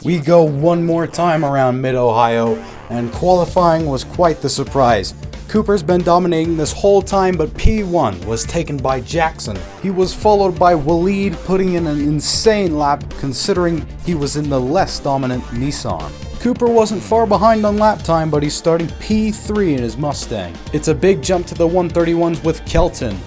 We go one more time around Mid-Ohio, and qualifying was quite the surprise. Cooper's been dominating this whole time, but P1 was taken by Jackson. He was followed by Waleed, putting in an insane lap considering he was in the less dominant Nissan. Cooper wasn't far behind on lap time, but he's starting P3 in his Mustang. It's a big jump to the 131s with Kelton.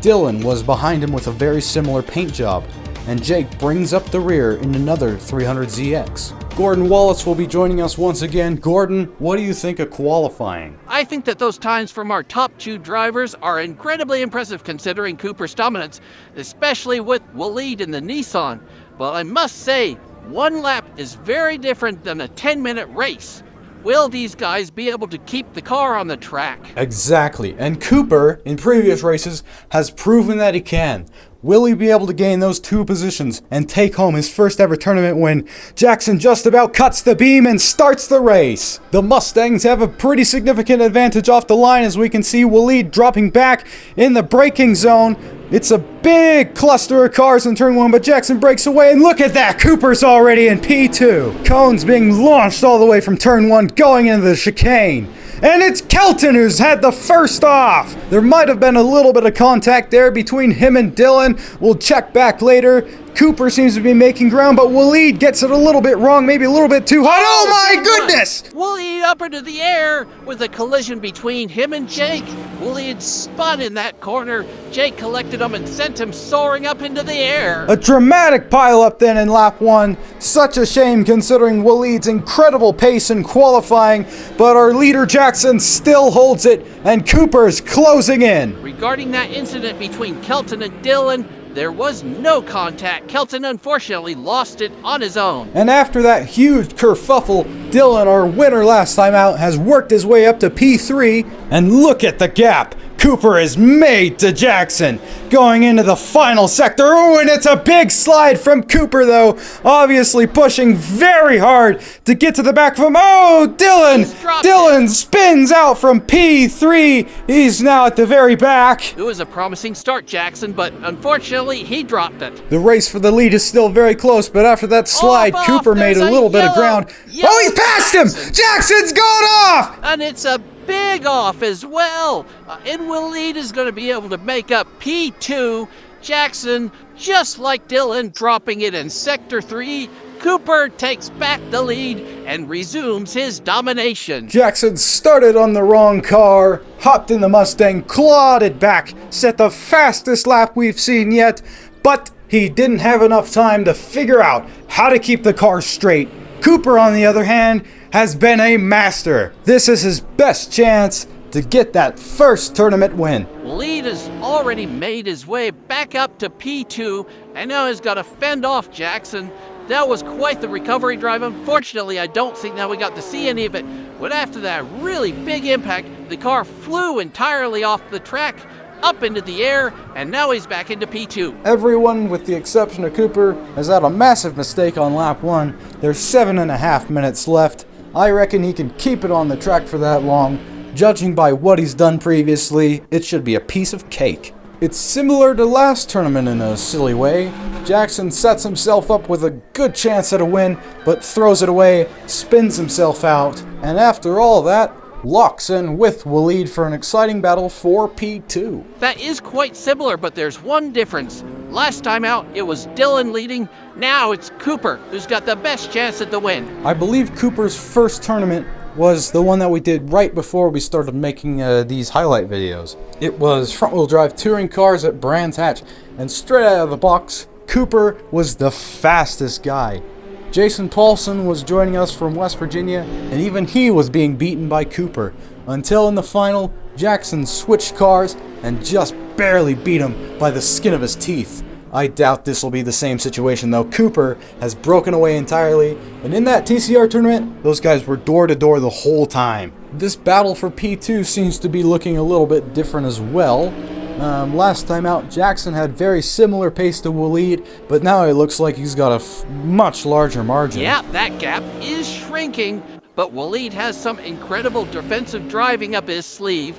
Dylan was behind him with a very similar paint job, and Jake brings up the rear in another 300ZX. Gordon Wallace will be joining us once again. Gordon, what do you think of qualifying? I think that those times from our top two drivers are incredibly impressive considering Cooper's dominance, especially with Waleed in the Nissan. But I must say, one lap is very different than a 10-minute race. Will these guys be able to keep the car on the track? Exactly, and Cooper, in previous races, has proven that he can. Will he be able to gain those two positions and take home his first ever tournament win? Jackson just about cuts the beam and starts the race. The Mustangs have a pretty significant advantage off the line, as we can see Waleed dropping back in the braking zone. It's a big cluster of cars in turn 1, but Jackson breaks away, and look at that! Cooper's already in P2. Cone's being launched all the way from turn 1, going into the chicane. And it's Kelton who's had the first off! There might have been a little bit of contact there between him and Dylan. We'll check back later. Cooper seems to be making ground, but Waleed gets it a little bit wrong, maybe a little bit too hot. Oh my goodness! Waleed up into the air with a collision between him and Jake. Waleed spun in that corner. Jake collected him and sent him soaring up into the air. A dramatic pileup then in lap 1. Such a shame considering Waleed's incredible pace in qualifying, but our leader Jackson still holds it, and Cooper's closing in. Regarding that incident between Kelton and Dylan, there was no contact. Kelton unfortunately lost it on his own. And after that huge kerfuffle, Dylan, our winner last time out, has worked his way up to P3, and look at the gap. Cooper is made to Jackson, going into the final sector. Oh, and it's a big slide from Cooper, though, obviously pushing very hard to get to the back of him. Oh, Dylan spins out from P3. He's now at the very back. It was a promising start, Jackson, but unfortunately, he dropped it. The race for the lead is still very close, but after that slide, Cooper made a little bit of ground. Oh, he's passed him! Jackson's gone off! And it's a big off as well. And Waleed is going to be able to make up P2. Jackson, just like Dylan, dropping it in Sector 3. Cooper takes back the lead and resumes his domination. Jackson started on the wrong car, hopped in the Mustang, clawed it back, set the fastest lap we've seen yet, but he didn't have enough time to figure out how to keep the car straight. Cooper, on the other hand, has been a master. This is his best chance to get that first tournament win. Waleed has already made his way back up to P2 and now has got to fend off Jackson. That was quite the recovery drive. Unfortunately, I don't think that we got to see any of it, but after that really big impact, the car flew entirely off the track, up into the air, and now he's back into P2. Everyone, with the exception of Cooper, has had a massive mistake on lap 1. There's 7.5 minutes left. I reckon he can keep it on the track for that long. Judging by what he's done previously, it should be a piece of cake. It's similar to last tournament in a silly way. Jackson sets himself up with a good chance at a win, but throws it away, spins himself out, and after all that, locks in with Waleed for an exciting battle for P2. That is quite similar, but there's one difference. Last time out, it was Dylan leading. Now it's Cooper who's got the best chance at the win. I believe Cooper's first tournament was the one that we did right before we started making these highlight videos. It was front-wheel drive touring cars at Brands Hatch, and straight out of the box, Cooper was the fastest guy. Jason Paulson was joining us from West Virginia, and even he was being beaten by Cooper, until in the final, Jackson switched cars and just barely beat him by the skin of his teeth. I doubt this will be the same situation though. Cooper has broken away entirely, and in that TCR tournament, those guys were door to door the whole time. This battle for P2 seems to be looking a little bit different as well. Last time out, Jackson had very similar pace to Waleed, but now it looks like he's got a much larger margin. Yeah, that gap is shrinking, but Waleed has some incredible defensive driving up his sleeve,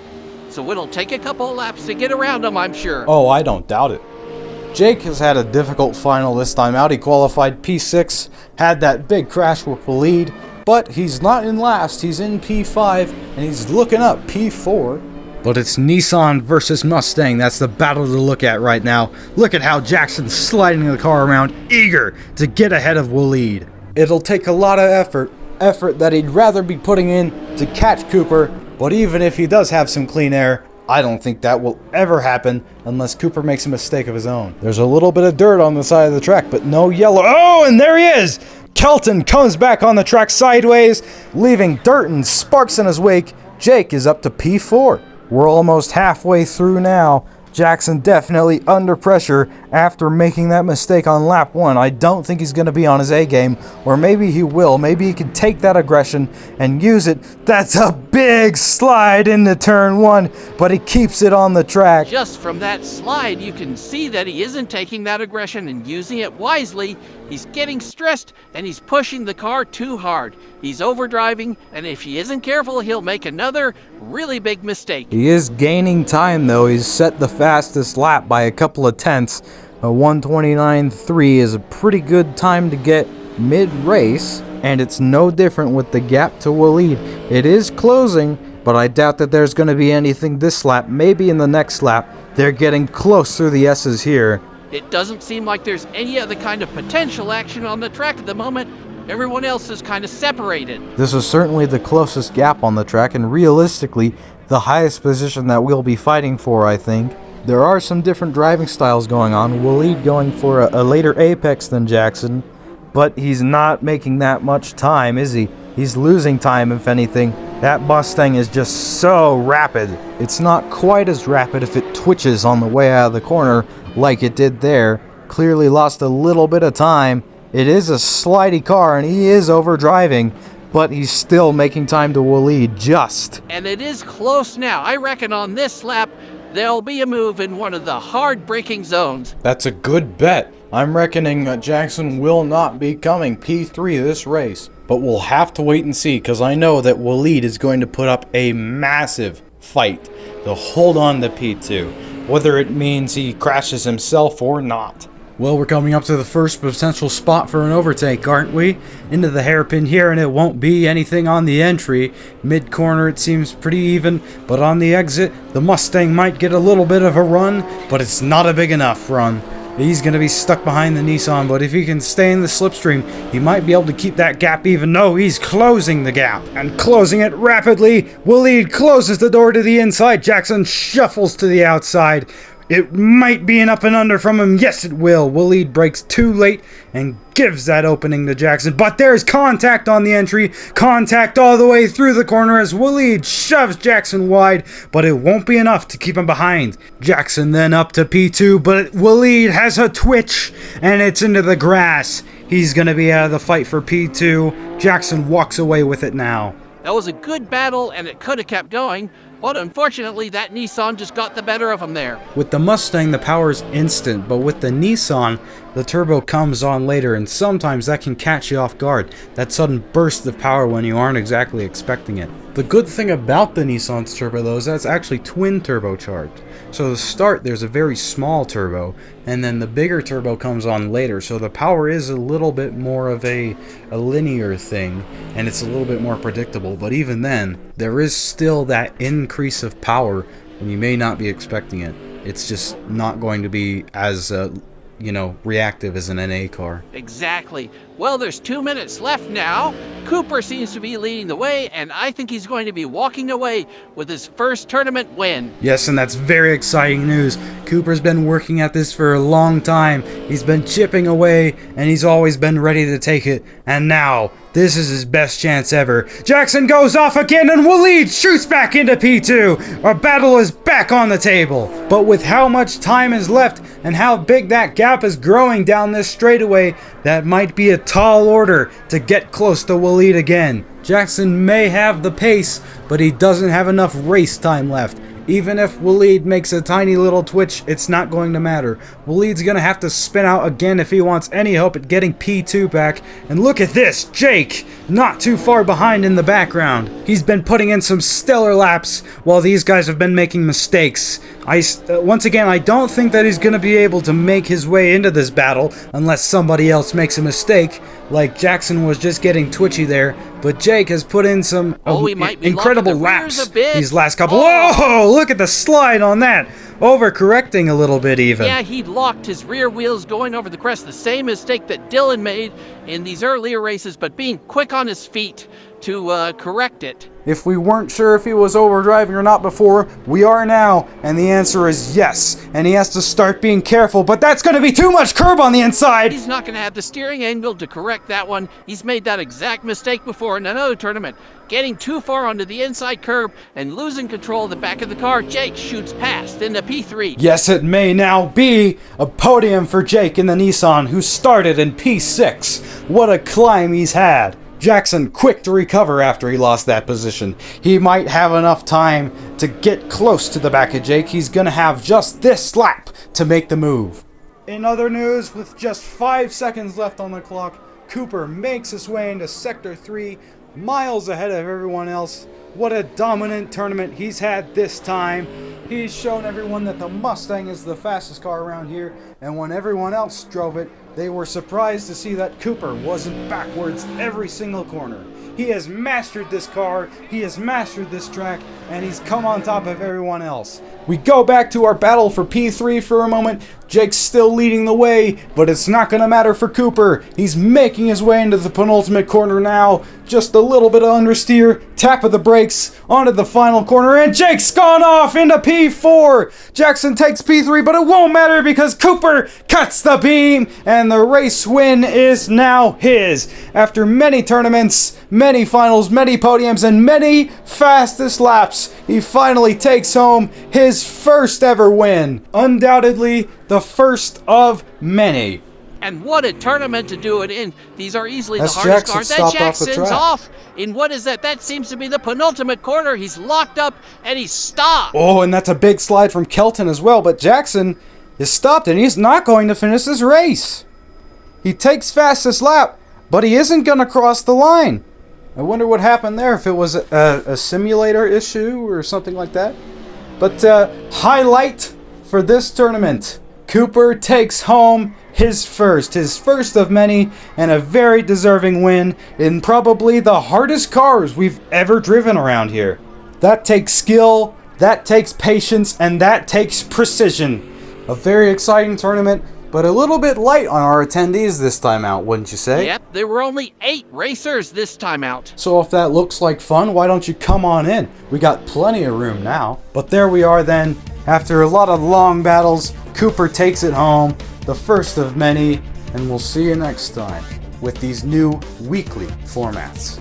so it'll take a couple laps to get around him, I'm sure. Oh, I don't doubt it. Jake has had a difficult final this time out. He qualified P6, had that big crash with the lead, but he's not in last. He's in P5, and he's looking up P4. But it's Nissan versus Mustang. That's the battle to look at right now. Look at how Jackson's sliding the car around, eager to get ahead of Waleed. It'll take a lot of effort that he'd rather be putting in to catch Cooper, but even if he does have some clean air, I don't think that will ever happen unless Cooper makes a mistake of his own. There's a little bit of dirt on the side of the track, but no yellow. Oh, and there he is! Kelton comes back on the track sideways, leaving dirt and sparks in his wake. Jake is up to P4. We're almost halfway through now. Jackson definitely under pressure after making that mistake on lap 1. I don't think he's going to be on his A game, or maybe he will. Maybe he can take that aggression and use it. That's a big slide into turn 1, but he keeps it on the track. Just from that slide, you can see that he isn't taking that aggression and using it wisely. He's getting stressed and he's pushing the car too hard. He's overdriving, and if he isn't careful, he'll make another really big mistake. He is gaining time though. He's set the fastest lap by a couple of tenths. A 1:29.3 is a pretty good time to get mid-race, and it's no different with the gap to Waleed. It is closing, but I doubt that there's going to be anything this lap. Maybe in the next lap. They're getting close through the S's here. It doesn't seem like there's any other kind of potential action on the track at the moment. Everyone else is kind of separated. This is certainly the closest gap on the track, and realistically, the highest position that we'll be fighting for, I think. There are some different driving styles going on. Waleed going for a later apex than Jackson, but he's not making that much time, is he? He's losing time, if anything. That Mustang is just so rapid. It's not quite as rapid if it twitches on the way out of the corner like it did there. Clearly lost a little bit of time. It is a slidey car, and he is overdriving, but he's still making time to Waleed just. And it is close now. I reckon on this lap, there'll be a move in one of the hard braking zones. That's a good bet. I'm reckoning that Jackson will not be coming P3 this race, but we'll have to wait and see, because I know that Waleed is going to put up a massive fight to hold on to P2, whether it means he crashes himself or not. Well, we're coming up to the first potential spot for an overtake, aren't we? Into the hairpin here, and it won't be anything on the entry. Mid-corner, it seems pretty even, but on the exit, the Mustang might get a little bit of a run, but it's not a big enough run. He's going to be stuck behind the Nissan, but if he can stay in the slipstream, he might be able to keep that gap even. No, he's closing the gap, and closing it rapidly. Waleed closes the door to the inside. Jackson shuffles to the outside. It might be an up and under from him. Yes, it will. Waleed brakes too late and gives that opening to Jackson. But there's contact on the entry. Contact all the way through the corner as Waleed shoves Jackson wide. But it won't be enough to keep him behind. Jackson then up to P2. But Waleed has a twitch. And it's into the grass. He's going to be out of the fight for P2. Jackson walks away with it now. That was a good battle, and it could have kept going, but unfortunately that Nissan just got the better of him there. With the Mustang, the power's instant, but with the Nissan, the turbo comes on later, and sometimes that can catch you off guard. That sudden burst of power when you aren't exactly expecting it. The good thing about the Nissan's turbo, though, is that it's actually twin turbocharged. So to start, there's a very small turbo, and then the bigger turbo comes on later, so the power is a little bit more of a linear thing, and it's a little bit more predictable. But even then, there is still that increase of power, and you may not be expecting it. It's just not going to be as reactive as an NA car. Exactly. Well, there's 2 minutes left now. Cooper seems to be leading the way, and I think he's going to be walking away with his first tournament win. Yes, and that's very exciting news. Cooper's been working at this for a long time. He's been chipping away, and he's always been ready to take it. And now, this is his best chance ever. Jackson goes off again, and Waleed shoots back into P2. Our battle is back on the table. But with how much time is left, and how big that gap is growing down this straightaway, that might be a tall order to get close to Waleed again. Jackson may have the pace, but he doesn't have enough race time left. Even if Waleed makes a tiny little twitch, it's not going to matter. Waleed's gonna have to spin out again if he wants any hope at getting P2 back. And look at this, Jake, not too far behind in the background. He's been putting in some stellar laps while these guys have been making mistakes. Once again, I don't think that he's gonna be able to make his way into this battle unless somebody else makes a mistake, like Jackson was just getting twitchy there. But Jake has put in some incredible laps these last couple. Whoa, look at the slide on that. Overcorrecting a little bit even. Yeah, he locked his rear wheels going over the crest. The same mistake that Dylan made in these earlier races, but being quick on his feet to correct it. If we weren't sure if he was overdriving or not before, we are now, and the answer is yes. And he has to start being careful, but that's going to be too much curb on the inside. He's not going to have the steering angle to correct that one. He's made that exact mistake before in another tournament. Getting too far onto the inside curb and losing control of the back of the car, Jake shoots past into P3. Yes, it may now be a podium for Jake in the Nissan, who started in P6. What a climb he's had. Jackson quick to recover after he lost that position. He might have enough time to get close to the back of Jake. He's gonna have just this lap to make the move. In other news, with just 5 seconds left on the clock, Cooper makes his way into Sector 3, miles ahead of everyone else. What a dominant tournament he's had this time. He's shown everyone that the Mustang is the fastest car around here, and when everyone else drove it, they were surprised to see that Cooper wasn't backwards every single corner. He has mastered this car, he has mastered this track, and he's come on top of everyone else. We go back to our battle for P3 for a moment. Jake's still leading the way, but it's not going to matter for Cooper. He's making his way into the penultimate corner now. Just a little bit of understeer, tap of the brakes, onto the final corner, and Jake's gone off into P4. Jackson takes P3, but it won't matter because Cooper cuts the beam, and the race win is now his. After many tournaments, many finals, many podiums, and many fastest laps, he finally takes home his first ever win. Undoubtedly, the first of many. And what a tournament to do it in. These are easily That's the hardest Jackson cars. That stopped Jackson's off the track. off. In what is that? That seems to be the penultimate corner. He's locked up and he's stopped. Oh, and that's a big slide from Kelton as well, but Jackson is stopped and he's not going to finish this race. He takes fastest lap, but he isn't going to cross the line. I wonder what happened there, if it was a simulator issue or something like that. But highlight for this tournament, Cooper takes home his first of many, and a very deserving win in probably the hardest cars we've ever driven around here. That takes skill, that takes patience, and that takes precision. A very exciting tournament, but a little bit light on our attendees this time out, wouldn't you say? Yep, there were only 8 racers this time out. So if that looks like fun, why don't you come on in? We got plenty of room now. But there we are then. After a lot of long battles, Cooper takes it home, the first of many, and we'll see you next time with these new weekly formats.